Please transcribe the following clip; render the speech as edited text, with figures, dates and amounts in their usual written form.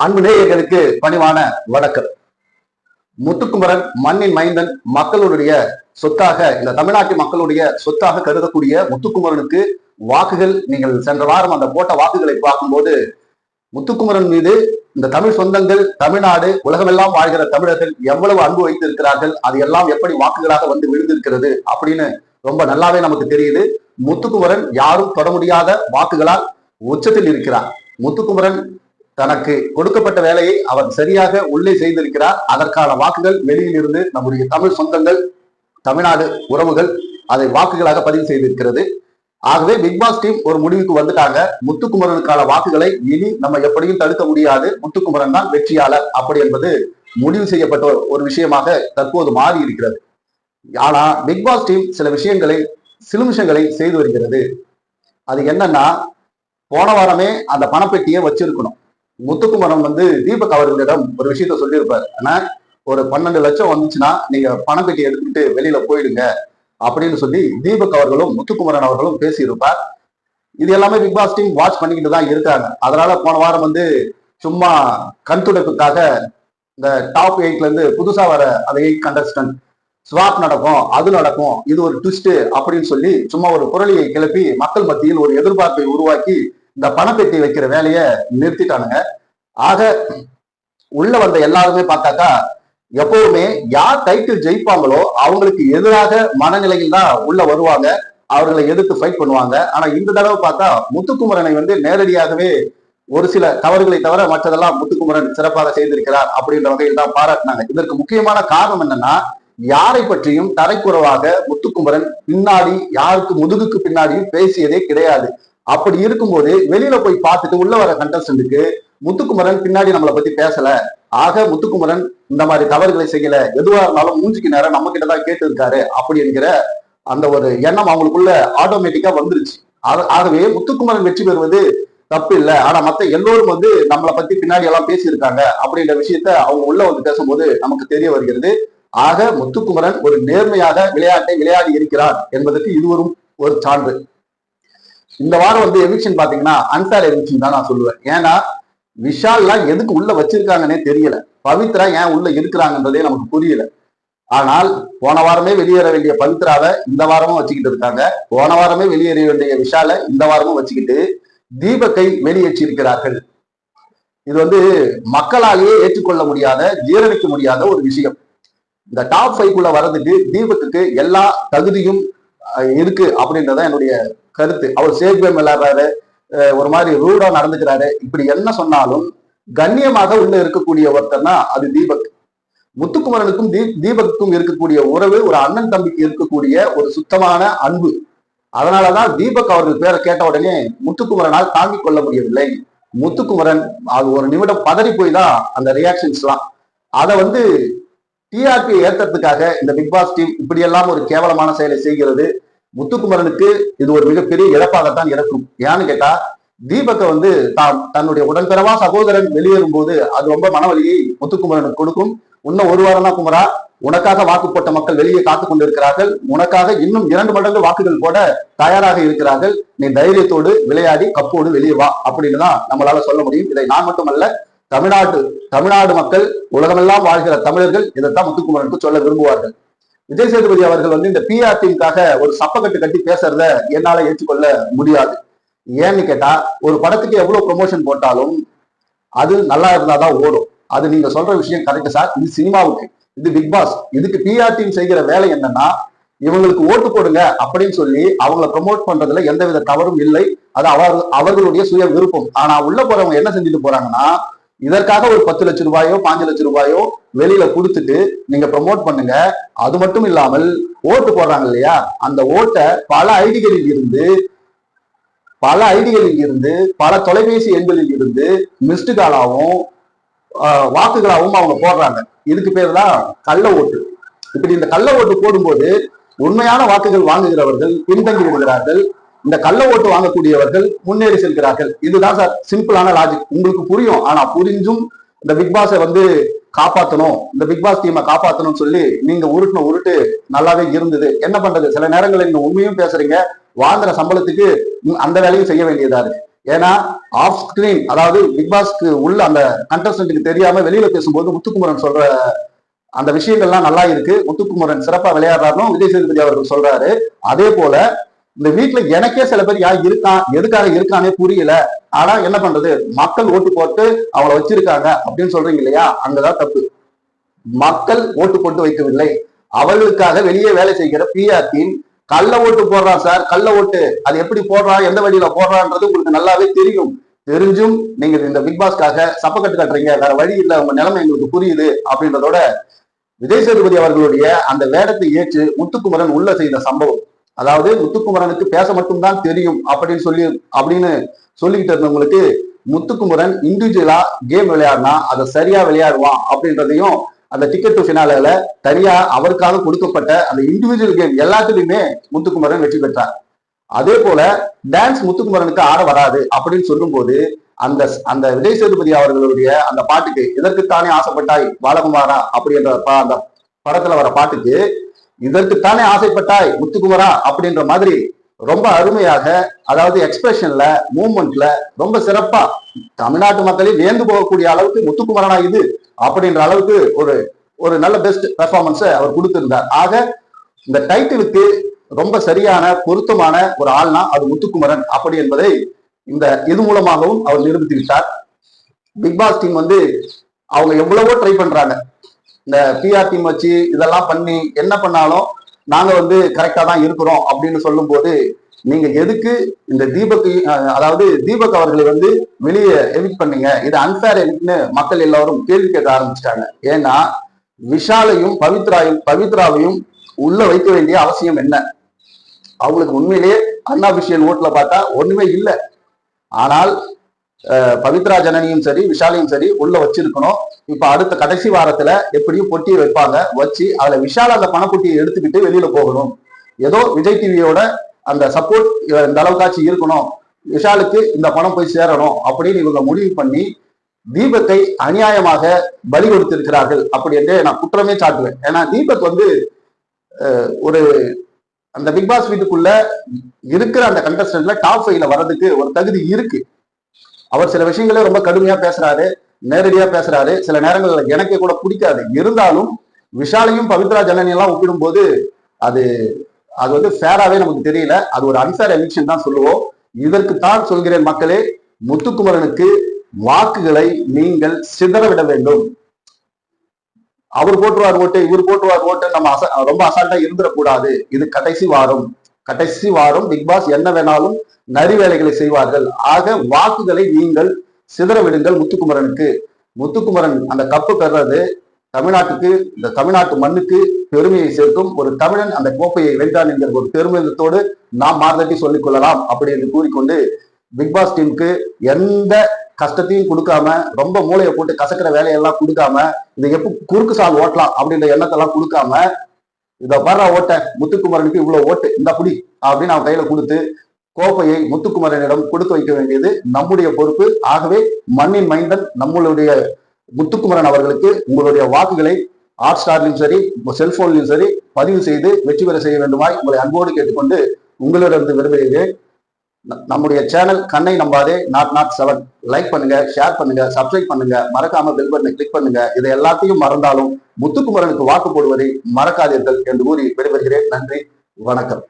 அன்பு நேயர்களுக்கு பணிவான வணக்கம். முத்துக்குமரன் மண்ணின் மைந்தன், மக்களுடைய சொத்தாக, இந்த தமிழ்நாட்டு மக்களுடைய சொத்தாக கருதக்கூடிய முத்துக்குமரனுக்கு வாக்குகள், நீங்கள் சென்ற வாரம் அந்த போட்ட வாக்குகளை பார்க்கும்போது முத்துக்குமரன் மீது இந்த தமிழ் சொந்தங்கள், தமிழ்நாடு, உலகமெல்லாம் வாழ்கிற தமிழர்கள் எவ்வளவு அன்பு வைத்திருக்கிறார்கள், அது எல்லாம் எப்படி வாக்குகளாக வந்து விழுந்திருக்கிறது அப்படின்னு ரொம்ப நல்லாவே நமக்கு தெரியுது. முத்துக்குமரன் யாரும் தொட முடியாத வாக்குகளால் உச்சத்தில் இருக்கிறார். முத்துக்குமரன் தனக்கு கொடுக்கப்பட்ட வேலையை அவர் சரியாக உள்ளே செய்திருக்கிறார். அதற்கான வாக்குகள் வெளியில் இருந்து நம்முடைய தமிழ் சொந்தங்கள், தமிழ்நாடு உறவுகள் அதை வாக்குகளாக பதிவு செய்திருக்கிறது. ஆகவே பிக்பாஸ் டீம் ஒரு முடிவுக்கு வந்துட்டாங்க. முத்துக்குமரனுக்கான வாக்குகளை இனி நம்ம எப்படியும் தடுக்க முடியாது, முத்துக்குமரன் தான் வெற்றியாளர் அப்படி என்பது முடிவு செய்யப்பட்ட ஒரு விஷயமாக தற்போது மாறி இருக்கிறது. ஆனா பிக்பாஸ் டீம் சில விஷயங்களை செய்து வருகிறது. அது என்னன்னா, போன வாரமே அந்த பணப்பெட்டியை வச்சிருக்கணும். முத்துக்குமரன் தீபக் அவர்களிடம் ஒரு விஷயத்த சொல்லியிருப்பார். ஆனா ஒரு 12 லட்சம் வந்துச்சுன்னா நீங்க பணப்பெட்டி எடுத்துக்கிட்டு வெளியில போயிடுங்க அப்படின்னு சொல்லி தீபக் அவர்களும் முத்துக்குமரன் அவர்களும் பேசியிருப்பார். இது எல்லாமே பிக்பாஸ் டீம் வாட்ச் பண்ணிக்கிட்டு தான் இருக்காங்க. அதனால போன வாரம் சும்மா கண் துடைப்புக்காக இந்த டாப் 8ல இருந்து புதுசா வர அந்த 8 கண்டஸ்டன்ட் ஸ்வாப் நடக்கும், அது நடக்கும், இது ஒரு ட்விஸ்ட் அப்படின்னு சொல்லி சும்மா ஒரு புரளியை கிளப்பி மக்கள் மத்தியில் ஒரு எதிர்பார்ப்பை உருவாக்கி இந்த பணப்பெட்டி வைக்கிற வேலையை நிறுத்திட்டானுங்க. ஆக உள்ள வந்த எல்லாருமே பார்த்தாக்கா எப்பவுமே யார் டைட்டில் ஜெயிப்பாங்களோ அவங்களுக்கு எதிராக மனநிலையில் தான் உள்ள வருவாங்க, அவர்களை எதிர்த்து ஃபைட் பண்ணுவாங்க. ஆனா இந்த தடவை பார்த்தா முத்துக்குமரனை நேரடியாகவே ஒரு சில தவறுகளை தவிர மற்றதெல்லாம் முத்துக்குமரன் சிறப்பாக செய்திருக்கிறார் அப்படின்ற வகையில் தான் பாராட்டினாங்க. இதற்கு முக்கியமான காரணம் என்னன்னா, யாரை பற்றியும் தரைக்குறவாக முத்துக்குமரன் பின்னாடி யாருக்கு முதுகுக்கு பின்னாடியும் பேசியதே கிடையாது. அப்படி இருக்கும்போது வெளியில போய் பார்த்துட்டு உள்ள வர கண்டஸ்டன்ட்டுக்கு முத்துக்குமரன் பின்னாடி நம்மளை பத்தி பேசல, ஆக முத்துக்குமரன் இந்த மாதிரி தவறுகளை செய்யல, எதுவா இருந்தாலும் மூஞ்சிக்கு நேரம் நம்ம கிட்டதான் கேட்டு இருக்காரு அப்படி என்கிற அந்த ஒரு எண்ணம் அவங்களுக்குள்ள ஆட்டோமேட்டிக்கா வந்துருச்சு. ஆகவே முத்துக்குமரன் வெற்றி பெறுவது தப்பு இல்லை. ஆனா மத்த எல்லோரும் நம்மளை பத்தி பின்னாடி எல்லாம் பேசியிருக்காங்க அப்படின்ற விஷயத்த அவங்க உள்ள பேசும்போது நமக்கு தெரிய வருகிறது. ஆக முத்துக்குமரன் ஒரு நேர்மையாக விளையாட்டை விளையாடி இருக்கிறார் என்பதற்கு இதுவரும் ஒரு சான்று. இந்த வாரம் எவிக்ஷன் பாத்தீங்கன்னா அன்ஃபேர் எவிக்ஷன் தான் நான் சொல்லுவேன். ஏன்னா விஷால்லாம் எதுக்கு உள்ள வச்சிருக்காங்கன்னே தெரியல, பவித்ரா ஏன் உள்ள இருக்கிறாங்கன்றதே நமக்கு புரியல. ஆனால் போன வாரமே வெளியேற வேண்டிய பவித்ராவை இந்த வாரமும் வச்சுக்கிட்டு இருக்காங்க, போன வாரமே வெளியேற வேண்டிய விஷாலை இந்த வாரமும் வச்சுக்கிட்டு தீபக்கை வெளியேற்றி இருக்கிறார்கள். இது மக்களாலேயே ஏற்றுக்கொள்ள முடியாத, ஜீரணிக்க முடியாத ஒரு விஷயம். இந்த டாப் 5க்குள்ள வர்றதுக்கு தீபக்கு எல்லா தகுதியும் இருக்கு அப்படின்றத என்னுடைய கருத்து. அவர் சேஃப் கேம் விளையாடுறாரு, ஒரு மாதிரி ரூடா நடந்துக்கிறாரு, இப்படி என்ன சொன்னாலும் கண்ணியமாக உள்ள இருக்கக்கூடிய ஒருத்தர்னா அது தீபக். முத்துக்குமரனுக்கும் தீபக்குக்கும் இருக்கக்கூடிய உறவு ஒரு அண்ணன் தம்பிக்கு இருக்கக்கூடிய ஒரு சுத்தமான அன்பு. அதனாலதான் தீபக் அவர்கள் பேரை கேட்ட உடனே முத்துக்குமரனால் தாங்கிக் கொள்ள முடியவில்லை. முத்துக்குமரன் அது ஒரு நிமிடம் பதறி போய் தான் அந்த ரியாக்ஷன்ஸ் எல்லாம். அதை டிஆர்பி ஏற்றத்துக்காக இந்த பிக்பாஸ் டீம் இப்படியெல்லாம் ஒரு கேவலமான செயலை செய்கிறது. முத்துக்குமரனுக்கு இது ஒரு மிகப்பெரிய இழப்பாகத்தான் இருக்கும். ஏன்னு கேட்டா, தீபக்கை தன்னுடைய உடன்பிறவா சகோதரன் வெளியேறும் போது அது ரொம்ப மனவலியை முத்துக்குமரனுக்கு கொடுக்கும். இன்னும் ஒரு வாரம் தான் குமரா, உனக்காக வாக்கு போட்ட மக்கள் வெளியே காத்து கொண்டிருக்கிறார்கள், உனக்காக இன்னும் 2 மடங்கு வாக்குகள் போட தயாராக இருக்கிறார்கள், நீ தைரியத்தோடு விளையாடி கப்போடு வெளியே வா அப்படின்னு தான் நம்மளால சொல்ல முடியும். இதை நான் மட்டுமல்ல, தமிழ்நாடு மக்கள், உலகமெல்லாம் வாழ்கிற தமிழர்கள் இதைத்தான் முத்துக்குமரனுக்கு சொல்ல விரும்புவார்கள். விஜய் சேதுபதி அவர்கள் இந்த பிஆர் டீமுக்காக ஒரு சப்பக்கட்டு கட்டி பேசுறத என்னால ஏற்றுக்கொள்ள முடியாது. ஏன்னு கேட்டா, ஒரு படத்துக்கு எவ்வளவு ப்ரொமோஷன் போட்டாலும் அது நல்லா இருந்தாதான் ஓடும். அது நீங்க சொல்ற விஷயம் கரெக்ட் சார், இது சினிமாவுக்கு, இது பிக்பாஸ். இதுக்கு பிஆர் டீம் செய்கிற வேலை என்னன்னா, இவங்களுக்கு ஓட்டு போடுங்க அப்படின்னு சொல்லி அவங்கள ப்ரமோட் பண்றதுல எந்தவித தவறும் இல்லை, அது அவர்களுடைய சுய விருப்பம். ஆனா உள்ள போறவங்க என்ன செஞ்சுட்டு போறாங்கன்னா, இதற்காக ஒரு 10 லட்சம் ரூபாயோ 5 லட்சம் ரூபாயோ வெளியில கொடுத்துட்டு நீங்க ப்ரமோட் பண்ணுங்க. அது மட்டும் இல்லாமல் ஓட்டு போடுறாங்க இல்லையா, அந்த ஓட்டை பல ஐடிகளில் இருந்து பல தொலைபேசி எண்களில் இருந்து மிஸ்டு காலாவும் வாக்குகளாகவும் அவங்க போடுறாங்க. இதுக்கு பேர் தான் கள்ள ஓட்டு. இப்படி இந்த கள்ள ஓட்டு போடும்போது உண்மையான வாக்குகள் வாங்குகிறவர்கள் பின்தங்கி விடுகிறார்கள், இந்த கள்ள ஓட்டு வாங்கக்கூடியவர்கள் முன்னேறி செல்கிறார்கள். இதுதான் சார் சிம்பிளான லாஜிக். உங்களுக்கு புரியும். ஆனா புரிஞ்சும் இந்த பிக்பாஸை காப்பாற்றணும், இந்த பிக்பாஸ் டீமை காப்பாற்றணும்னு சொல்லி நீங்க உருட்டு நல்லாவே இருந்தது. என்ன பண்றது, சில நேரங்களில் நீங்க உண்மையும் பேசுறீங்க, வாங்குற சம்பளத்துக்கு அந்த வேலையும் செய்ய வேண்டியதா இருக்கு. ஏன்னா ஆஃப் ஸ்கிரீன், அதாவது பிக் பாஸ்க்கு உள்ள அந்த கண்டஸ்டன்ட்டுக்கு தெரியாம வெளியில பேசும்போது முத்துக்குமரன் சொல்ற அந்த விஷயங்கள்லாம் நல்லா இருக்கு, முத்துக்குமரன் சிறப்பா விளையாடுறாருன்னு விஜய் சேதுபதி அவர்கள் சொல்றாரு. அதே போல இந்த வீட்டுல எனக்கே சில பேர் யார் இருக்கான், எதுக்காக இருக்கானே புரியல, ஆனா என்ன பண்றது, மக்கள் ஓட்டு போட்டு அவளை வச்சிருக்காங்க அப்படின்னு சொல்றீங்க இல்லையா, அங்கதான் தப்பு. மக்கள் ஓட்டு போட்டு வைக்கவில்லை, அவர்களுக்காக வெளியே வேலை செய்கிற பிஆர் டீம் கள்ள ஓட்டு போடுறான் சார், கள்ள ஓட்டு. அது எப்படி போடுறான், எந்த வழியில போடுறான்றது உங்களுக்கு நல்லாவே தெரியும். தெரிஞ்சும் நீங்க இந்த பிக் பாஸ்க்காக சப்பக்கட்டு கட்டுறீங்க, வேற வழி இல்லை, உங்க நிலைமை எங்களுக்கு புரியுது அப்படின்றதோட விஜய் சேதுபதி அவர்களுடைய அந்த வேடத்தை ஏற்று முத்துக்குமரன் உள்ள செய்த சம்பவம், அதாவது முத்துக்குமரனுக்கு பேச மட்டும்தான் தெரியும் அப்படின்னு சொல்லிக்கிட்டு இருந்தவங்களுக்கு முத்துக்குமரன் இண்டிவிஜுவலா கேம் விளையாடினா அதை சரியா விளையாடுவான் அப்படின்றதையும் அந்த டிக்கெட் டு ஃபினாலேல தனியா அவருக்காக கொடுக்கப்பட்ட அந்த இண்டிவிஜுவல் கேம் எல்லாத்துலயுமே முத்துக்குமரன் வெற்றி பெற்றார். அதே போல டான்ஸ் முத்துக்குமரனுக்கு ஆட வராது அப்படின்னு சொல்லும் போது அந்த அந்த விஜய் சேதுபதி அவர்களுடைய அந்த பாட்டுக்கு இதற்குத்தானே ஆசைப்பட்டாய் பாலகுமாரா அப்படின்ற அந்த படத்துல வர பாட்டுக்கு இதற்குத்தானே ஆசைப்பட்டாய் முத்துக்குமரா அப்படின்ற மாதிரி ரொம்ப அருமையாக, அதாவது எக்ஸ்பிரஷன்ல மூவ்மெண்ட்ல ரொம்ப சிறப்பா தமிழ்நாட்டு மக்களே வியந்து போகக்கூடிய அளவுக்கு முத்துக்குமரனா இது அப்படின்ற அளவுக்கு ஒரு ஒரு நல்ல பெஸ்ட் பெர்ஃபார்மன்ஸ் அவர் கொடுத்திருந்தார். ஆக இந்த டைட்டிலுக்கு ரொம்ப சரியான பொருத்தமான ஒரு ஆள்னா அது முத்துக்குமரன் அப்படி என்பதை இந்த இது மூலமாகவும் அவர் நிரூபித்து விட்டார். பிக் பாஸ் டீம் அவங்க எவ்வளவோ ட்ரை பண்றாங்க, இந்த பிஆர் டீம் வச்சு இதெல்லாம் பண்ணி என்ன பண்ணாலும் நாங்க கரெக்டா தான் இருக்கிறோம் அப்படின்னு சொல்லும் போது நீங்க எதுக்கு இந்த அதாவது தீபக் அவர்களை வெளியே எவிட் பண்ணீங்க, இது அன்ஃபேர் எவிட்னு மக்கள் எல்லாரும் கேள்வி கேட்க ஆரம்பிச்சிட்டாங்க. ஏன்னா விஷாலையும் பவித்ராவையும் உள்ள வைக்க வேண்டிய அவசியம் என்ன, அவங்களுக்கு உண்மையிலேயே அன்அபிஷியல் ஓட்டுல பார்த்தா ஒண்ணுமே இல்லை. ஆனால் பவித்ரா ஜனனியும் சரி விஷாலையும் சரி உள்ள வச்சிருக்கணும். இப்ப அடுத்த கடைசி வாரத்துல எப்படியும் பொட்டியை வைப்பாங்க, வச்சு அதுல விஷால் அந்த பணப்பொட்டியை எடுத்துக்கிட்டு வெளியில போகணும். ஏதோ விஜய் டிவியோட அந்த சப்போர்ட் இந்த அளவுக்காச்சும் இருக்கணும், விஷாலுக்கு இந்த பணம் போய் சேரணும் அப்படின்னு இவங்க முடிவு பண்ணி தீபக்கை அநியாயமாக பலி கொடுத்திருக்கிறார்கள் அப்படி என்று நான் குற்றமே சாட்டுவேன். ஏன்னா தீபக் ஒரு அந்த பிக் பாஸ் வீட்டுக்குள்ள இருக்கிற அந்த கண்டஸ்டன்ட்ல டாப் 5ல வர்றதுக்கு ஒரு தகுதி இருக்கு. அவர் சில விஷயங்களே ரொம்ப கடுமையா பேசுறாரு, நேரடியா பேசுறாரு, சில நேரங்கள்ல எனக்கே கூட பிடிக்காது. இருந்தாலும் விஷாலையும் பவித்ரா ஜனனி எல்லாம் ஒப்பிடும்போது அது ஃபேராவே நமக்கு தெரியல. அது ஒரு அன்ஃபேர் எலெக்ஷன் தான் சொல்லுவோம். இதற்குத்தான் சொல்கிறேன் மக்களே, முத்துக்குமரனுக்கு வாக்குகளை நீங்கள் சிதறவிட வேண்டும். அவர் போட்டுருவார் ஓட்டு, இவர் போட்டுருவார் ஓட்டு, நம்ம ரொம்ப அசால்ட்டா இருந்துடக்கூடாது. இது கடைசி வாரம் பிக் பாஸ் என்ன வேணாலும் நரி வேலைகளை செய்வார்கள். ஆக வாக்குகளை நீங்கள் சிதற விடுங்கள் முத்துக்குமரனுக்கு. முத்துக்குமரன் அந்த கப்பு பெறது தமிழ்நாட்டுக்கு, இந்த தமிழ்நாட்டு மண்ணுக்கு பெருமையை சேர்க்கும். ஒரு தமிழன் அந்த கோப்பையை வென்றான் என்கிற ஒரு பெருமிதத்தோடு நாம் மார்தட்டி சொல்லிக் கொள்ளலாம் அப்படி என்று கூறிக்கொண்டு பிக் பாஸ் டீமுக்கு எந்த கஷ்டத்தையும் கொடுக்காம, ரொம்ப மூளையை போட்டு கசக்கிற வேலையெல்லாம் கொடுக்காம, இதை எப்ப குறுக்கு சால் ஓட்டலாம் அப்படின்ற எண்ணத்தெல்லாம் கொடுக்காம, இதை வர்ற ஓட்ட முத்துக்குமரனுக்கு இவ்வளவு ஓட்டு இந்த புடி அப்படின்னு அவன் கையில கொடுத்து கோப்பையை முத்துக்குமரனிடம் கொடுத்து வைக்க வேண்டியது நம்முடைய பொறுப்பு. ஆகவே மண்ணின் மைந்தன் நம்மளுடைய முத்துக்குமரன் அவர்களுக்கு உங்களுடைய வாக்குகளை ஹாட் ஸ்டார்லையும் சரி செல்போன்லையும் சரி பதிவு செய்து வெற்றி பெற செய்ய வேண்டுமாய் உங்களை அன்போடு கேட்டுக்கொண்டு உங்களிடம் விரும்புகிறேன். நம்முடைய சேனல் கண்ணை நம்பாதே நாட் 7 லைக் பண்ணுங்க, ஷேர் பண்ணுங்க, சப்ஸ்கிரைப் பண்ணுங்க, மறக்காம பெல் பட்டனை கிளிக் பண்ணுங்க. இதை எல்லாத்தையும் மறந்தாலும் முத்துக்குமரனுக்கு வாக்கு போடுவதை மறக்காதீர்கள் என்று கூறி விடைபெறுகிறேன். நன்றி, வணக்கம்.